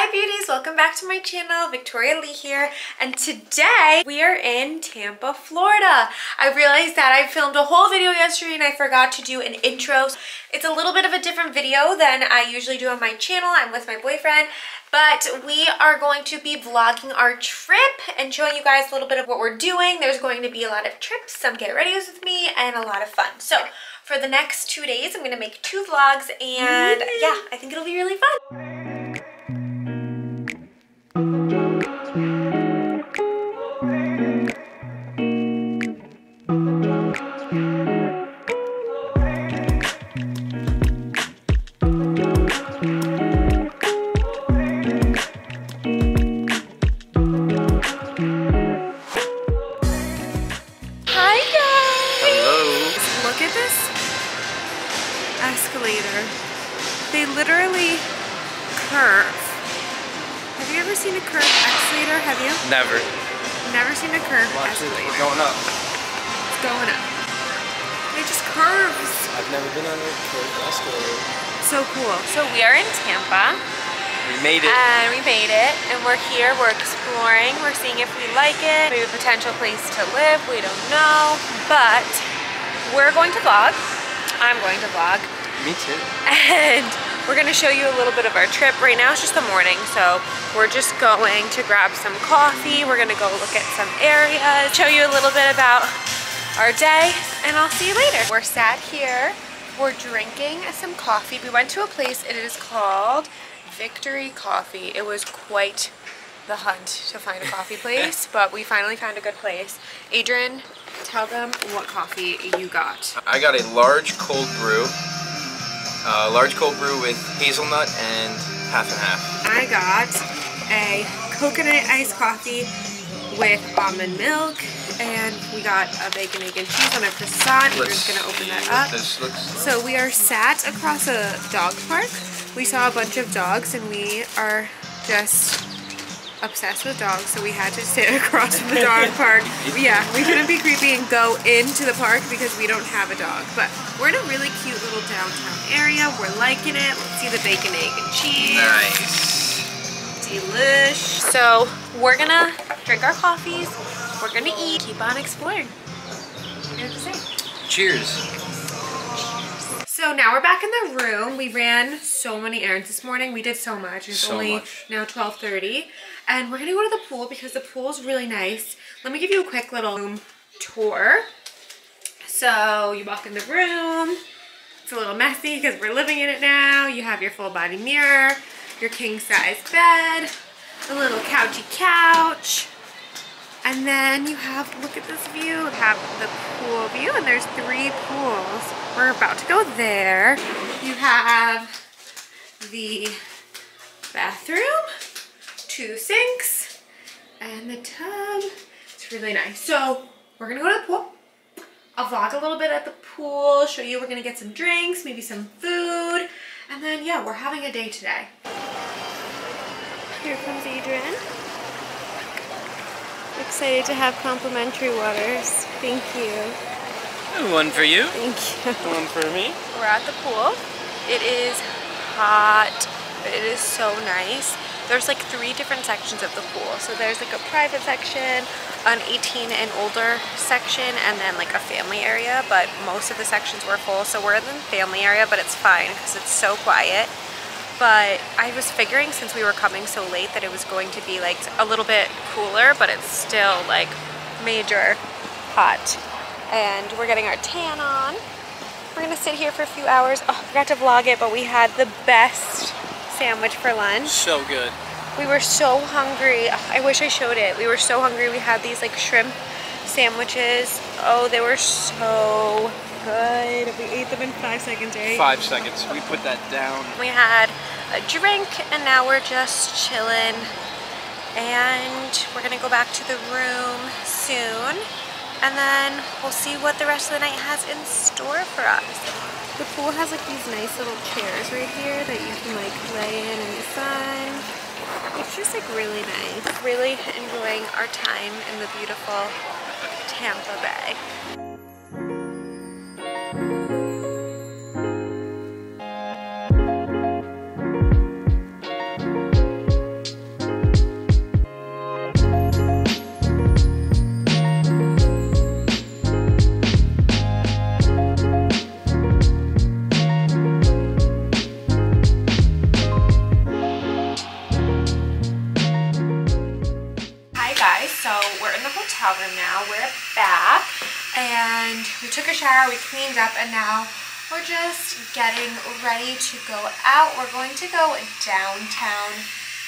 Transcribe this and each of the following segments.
Hi beauties, welcome back to my channel. Victoria Lee here, and today we are in Tampa, Florida. I realized that I filmed a whole video yesterday and I forgot to do an intro. It's a little bit of a different video than I usually do on my channel. I'm with my boyfriend, but we are going to be vlogging our trip and showing you guys a little bit of what we're doing. There's going to be a lot of trips, some get readies with me, and a lot of fun. So for the next 2 days, I'm gonna make 2 vlogs, and yeah, I think it'll be really fun. Escalator. They literally curve. Have you ever seen a curved escalator? Have you? Never. Never seen a curved escalator. It's going up. It's going up. It just curves. I've never been on a curved escalator. So cool. So we are in Tampa. We made it. And we made it. And we're here. We're exploring. We're seeing if we like it. Maybe a potential place to live. We don't know. But we're going to vlog. I'm going to vlog. Me too. And we're gonna show you a little bit of our trip. Right now it's just the morning, so we're just going to grab some coffee. We're gonna go look at some areas, show you a little bit about our day, and I'll see you later. We're sat here, we're drinking some coffee. We went to a place, it is called Victory Coffee. It was quite the hunt to find a coffee place, but we finally found a good place. Adrian, tell them what coffee you got. I got a large cold brew. Large cold brew with hazelnut and half and half. I got a coconut iced coffee with almond milk, and we got a bacon, egg, and cheese on a croissant. We're just gonna open that up. So we are sat across a dog park. We saw a bunch of dogs, and we are just obsessed with dogs, so we had to sit across from the dog park. Yeah, we couldn't be creepy and go into the park because we don't have a dog, but we're in a really cute little downtown area. We're liking it. Let's see the bacon, egg, and cheese. Nice. Delish. So we're gonna drink our coffees, we're gonna eat, keep on exploring. What do you have to say? Cheers. So now we're back in the room. We ran so many errands this morning. We did so much. It's only now 12:30. And we're gonna go to the pool because the pool is really nice. Let me give you a quick little room tour. So you walk in the room. It's a little messy because we're living in it now. You have your full body mirror, your king size bed, a little couchy couch. And then you have, look at this view, you have the pool view, and there's 3 pools. We're about to go there. You have the bathroom, 2 sinks, and the tub. It's really nice. So we're gonna go to the pool. I'll vlog a little bit at the pool, show you we're gonna get some drinks, maybe some food, and then yeah, we're having a day today. Here comes Adrian. Excited to have complimentary waters. Thank you. One for you. Thank you. One for me. We're at the pool. It is hot, but it is so nice. There's like 3 different sections of the pool. So there's like a private section, an 18 and older section, and then like a family area, but most of the sections were full. So we're in the family area, but it's fine because it's so quiet. But I was figuring since we were coming so late that it was going to be like a little bit cooler, but it's still like major hot. And we're getting our tan on. We're gonna sit here for a few hours. Oh, I forgot to vlog it, but we had the best sandwich for lunch. So good. We were so hungry. Oh, I wish I showed it. We were so hungry. We had these like shrimp sandwiches. Oh, they were so good. We ate them in 5 seconds, right? 5 seconds. We put that down. We had a drink, and now we're just chilling. And we're gonna go back to the room soon. And then we'll see what the rest of the night has in store for us. The pool has like these nice little chairs right here that you can like lay in the sun. It's just like really nice. Really enjoying our time in the beautiful Tampa Bay. problem now. We're back and we took a shower, we cleaned up, and now we're just getting ready to go out. We're going to go downtown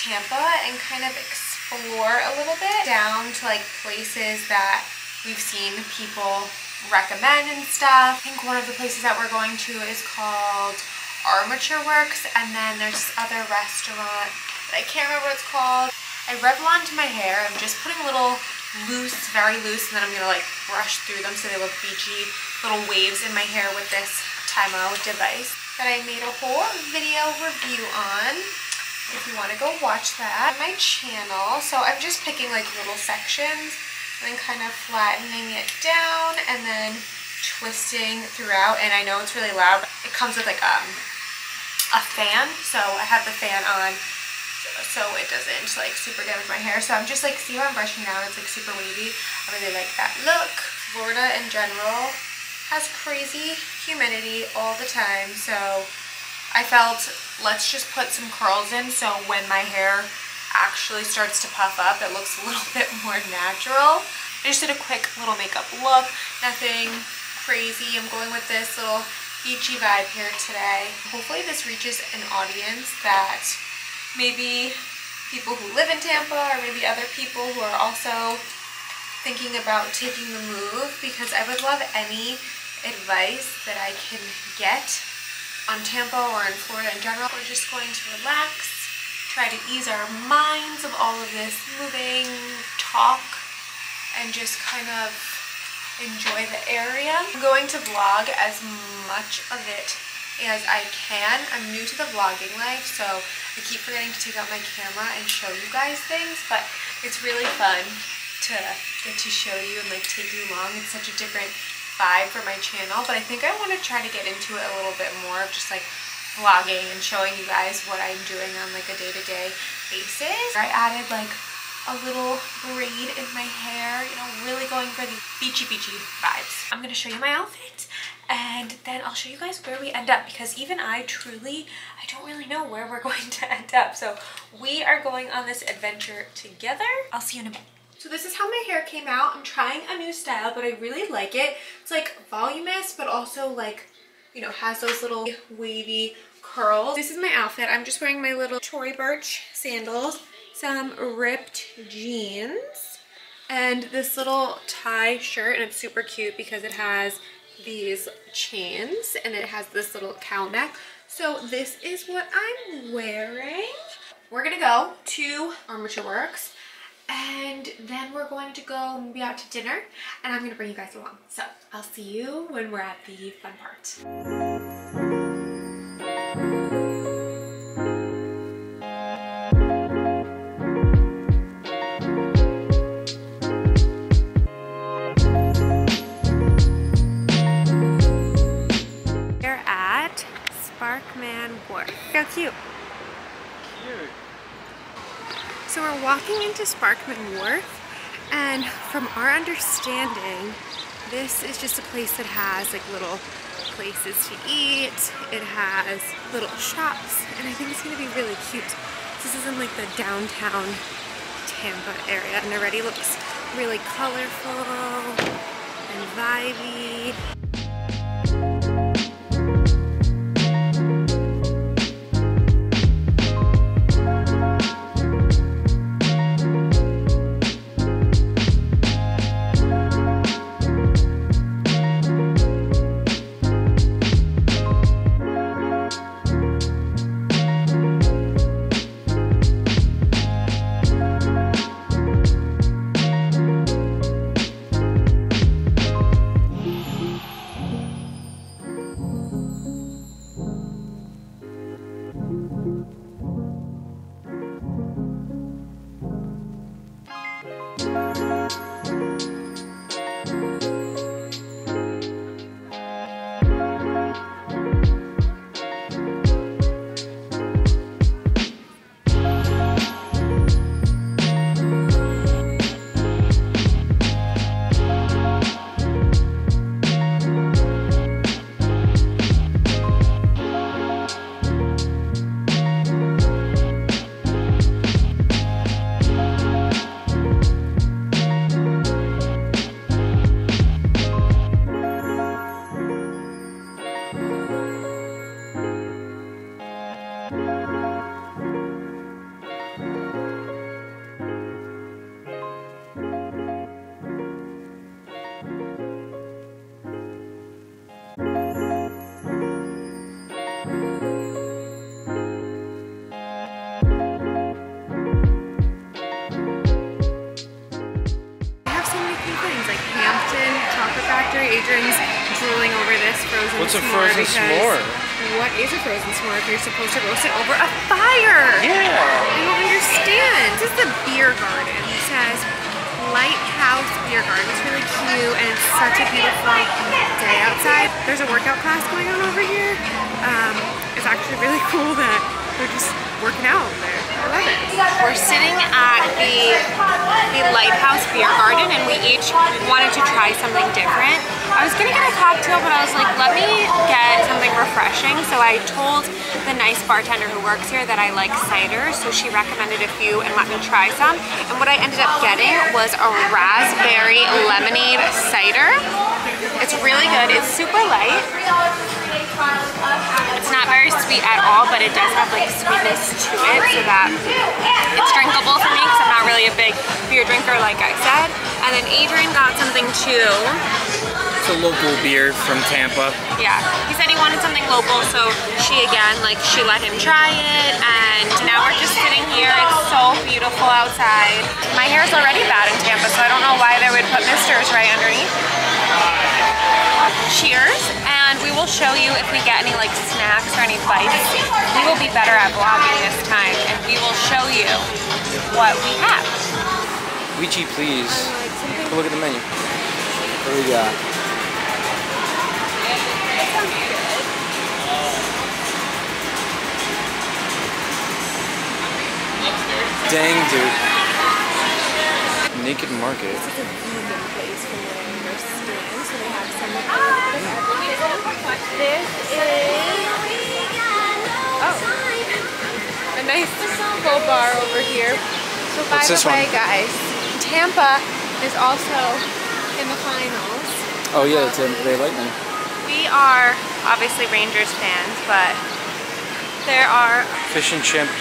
Tampa and kind of explore a little bit down to like places that we've seen people recommend and stuff. I think one of the places that we're going to is called Armature Works, and then there's this other restaurant that I can't remember what it's called. I Revloned my hair. I'm just putting a little loose, very loose, and then I'm gonna like brush through them so they look beachy, little waves in my hair with this Tymo device that I made a whole video review on. If you want to go watch that on my channel. So I'm just picking like little sections and then kind of flattening it down and then twisting throughout. And I know it's really loud, but it comes with like a fan, so I have the fan on so it doesn't like super damage my hair. So I'm just like, see how I'm brushing it out, it's like super wavy. I really like that look. Florida in general has crazy humidity all the time, so I felt let's just put some curls in so when my hair actually starts to puff up it looks a little bit more natural. I just did a quick little makeup look, nothing crazy. I'm going with this little beachy vibe here today. Hopefully this reaches an audience that maybe people who live in Tampa or maybe other people who are also thinking about taking the move, because I would love any advice that I can get on Tampa or in Florida in general. We're just going to relax, try to ease our minds of all of this moving talk and just kind of enjoy the area. I'm going to vlog as much of it as I can. I'm new to the vlogging life, so I keep forgetting to take out my camera and show you guys things, but it's really fun to get to show you and like take you along. It's such a different vibe for my channel, but I think I want to try to get into it a little bit more of just like vlogging and showing you guys what I'm doing on like a day-to-day basis. I added like a little braid in my hair, you know, really going for the beachy vibes. I'm gonna show you my outfit and then I'll show you guys where we end up, because even I don't really know where we're going to end up. So we are going on this adventure together. I'll see you in a bit. So this is how my hair came out. I'm trying a new style, but I really like it. It's like voluminous, but also like, you know, has those little wavy curls. This is my outfit. I'm just wearing my little Tory Burch sandals, some ripped jeans, and this little tie shirt, and it's super cute because it has these chains and it has this little cowl neck. So this is what I'm wearing. We're gonna go to Armature Works and then we're going to go maybe out to dinner, and I'm gonna bring you guys along. So I'll see you when we're at the fun part. How cute. Cute. So we're walking into Sparkman Wharf, and from our understanding, this is just a place that has like little places to eat. It has little shops, and I think it's gonna be really cute. This is in like the downtown Tampa area, and already looks really colorful and vibey. Adrian's drooling over this frozen s'more. What's a frozen s'more? What is a frozen s'more if you're supposed to roast it over a fire? Yeah. I don't understand. This is the beer garden. It says Lighthouse Beer Garden. It's really cute and it's such a beautiful day outside. There's a workout class going on over here. It's actually really cool that they're just working out over there. I love it. We're sitting at the Lighthouse Beer Garden and we each wanted to try something different. I was gonna get a cocktail, but I was like, let me get something refreshing. So I told the nice bartender who works here that I like cider, so she recommended a few and let me try some. And what I ended up getting was a raspberry lemonade cider. It's really good. It's super light. It's not very sweet at all, but it does have like sweetness to it, so that it's drinkable for me because I'm not really a big beer drinker, like I said. And then Adrian got something too. It's a local beer from Tampa. Yeah, he said he wanted something local, so she let him try it, and now we're just sitting here. It's so beautiful outside. My hair's already bad in Tampa, so I don't know why they would put misters right underneath. Cheers, and we will show you if we get any like snacks or any bites. We will be better at vlogging this time, and we will show you what we have. Ouija, please. Look at the menu. What do we got? Dang, dude. Naked Market. This is a vegan place from what I understand, so they have some of everything. This is a nice full bar over here. So by the way, guys, Tampa is also in the finals. Oh yeah, the Tampa Bay Lightning. We are obviously Rangers fans, but there are fish and chips,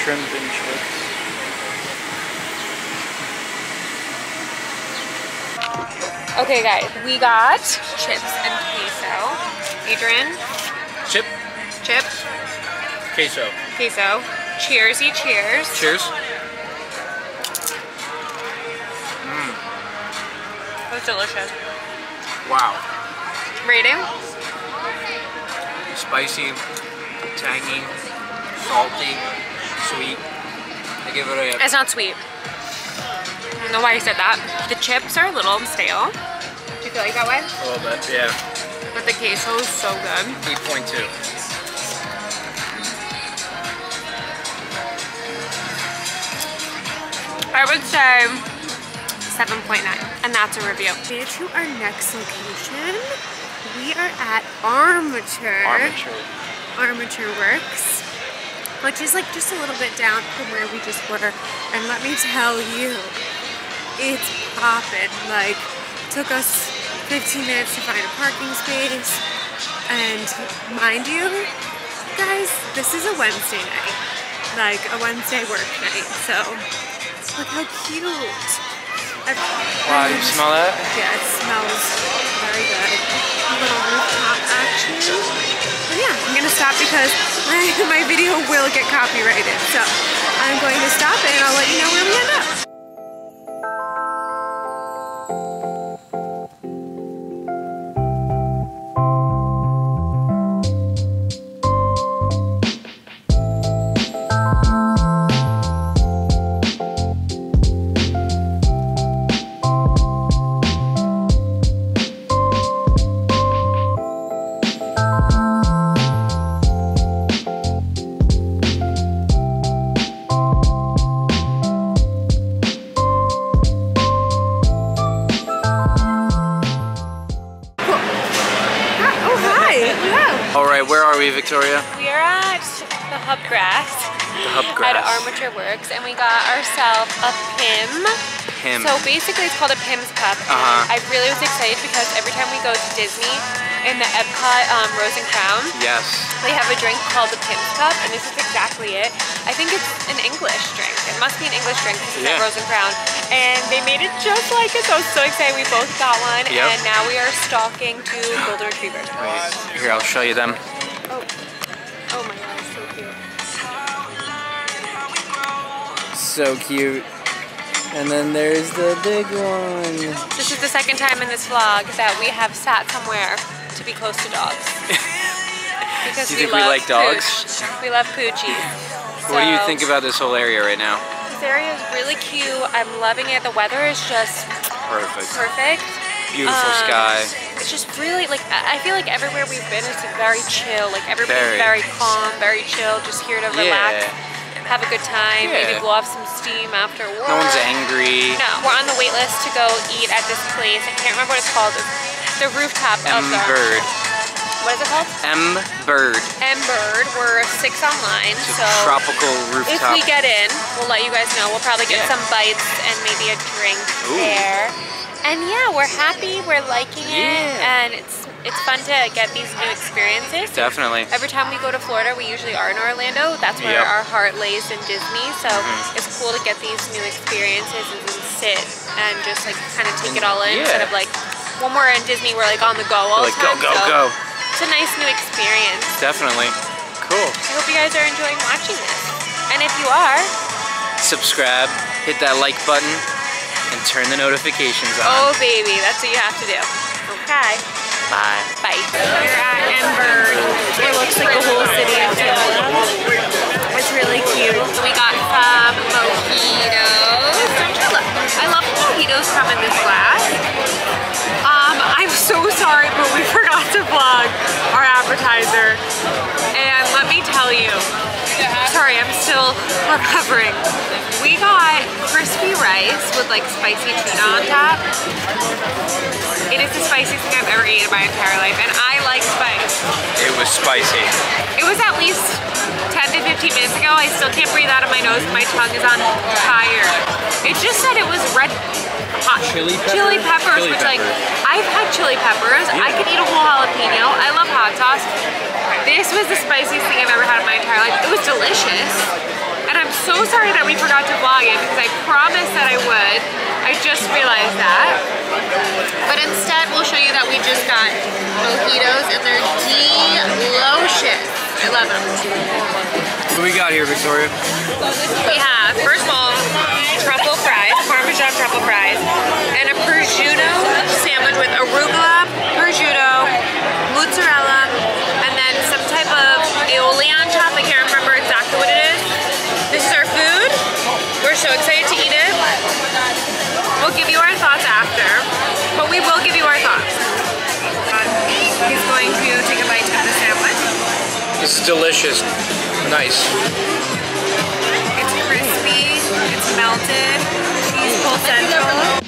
shrimp and chips. Okay guys, we got chips and queso. Adrian? Chip. Queso. Queso. Cheersy cheers. Cheers. That's delicious. Wow. Rating? Spicy, tangy, salty, sweet. I give it a... It's not sweet. I don't know why you said that. The chips are a little stale. Do you feel like that way? A little bit, yeah. But the queso is so good. 8.2. I would say 7.9, and that's a review. Made it to our next location. We are at Armature Works, which is like just a little bit down from where we just were. And let me tell you, it's poppin'. Like, took us 15 minutes to find a parking space. And mind you, guys, this is a Wednesday night. Like a Wednesday work night. So, look how cute. Wow, you smell that? Yeah, it smells very good. A little rooftop action. But yeah, I'm gonna stop because my video will get copyrighted. So I'm going to stop and I'll let you know where we end up. Alright, where are we, Victoria? We are at the Hubgrass. At Armature Works, and we got ourselves a PIM. So basically it's called a PIM's cup. I really was excited because every time we go to Disney in the Epcot Rose and Crown, they have a drink called the PIM's cup, and this is exactly it. I think it's an English drink. It must be an English drink because it's at Rose and Crown. And they made it just like it, so I was so excited. We both got one, and now we are stalking two golden retrievers. Wait, here, I'll show you them. Oh my god, so cute. So cute. And then there's the big one. This is the second time in this vlog that we have sat somewhere to be close to dogs. Because do you think we like dogs? Pooch. We love Poochies. What do you think about this whole area right now? This area is really cute. I'm loving it. The weather is just perfect. Beautiful sky. It's just really, like, I feel like everywhere we've been is very chill. Like, everybody's very calm, very chill, just here to relax, have a good time, maybe blow off some steam after work. No one's angry. No, we're on the wait list to go eat at this place. I can't remember what it's called. The rooftop of the... M-Bird. What is it called? M-Bird. M-Bird. We're 6 online, it's so... tropical rooftop. If we get in, we'll let you guys know. We'll probably get some bites and maybe a drink there. And yeah, we're happy, we're liking it, and it's fun to get these new experiences. Definitely. Every time we go to Florida, we usually are in Orlando. That's where our heart lays in Disney, so it's cool to get these new experiences and sit and just like kind of take it all in instead of like, when we're in Disney, we're like on the go all the time. Go. It's a nice new experience. Definitely. Cool. I hope you guys are enjoying watching this. And if you are, subscribe, hit that like button, and turn the notifications on. Oh baby, that's what you have to do. Okay. Bye. Bye. We're at M-Bird. It looks like the whole city of Tampa. It's really cute. We got some mojitos. I love mojitos come in this glass. I'm so sorry, but we forgot to vlog our appetizer. And let me tell you, sorry, I'm still recovering. We got crispy rice with like spicy tuna on top. It is the spiciest thing I've ever eaten in my entire life, and I like spice. It was spicy. It was at least 10 to 15 minutes ago. I still can't breathe out of my nose. My tongue is on fire. It just said it was red hot chili peppers, which like, I've had chili peppers. I could eat a whole jalapeno. I love hot sauce. This was the spiciest thing I've ever had in my entire life. It was delicious. And I'm so sorry that we forgot to vlog it because I promised that I would. I just realized that. But instead, we'll show you that we just got mojitos and they're delicious. I love them. What do we got here, Victoria? We have, first of all, truffle fries, Parmesan truffle fries, and a prosciutto sandwich with arugula, prosciutto, mozzarella, and then some type of aioli on top. I can't remember exactly what it is. This is our food. We're so excited to eat it. We'll give you our thoughts after, but we will give you our thoughts. He's going to take a bite of the sandwich. It's delicious. Nice. It's crispy, it's melted, cheese pull central.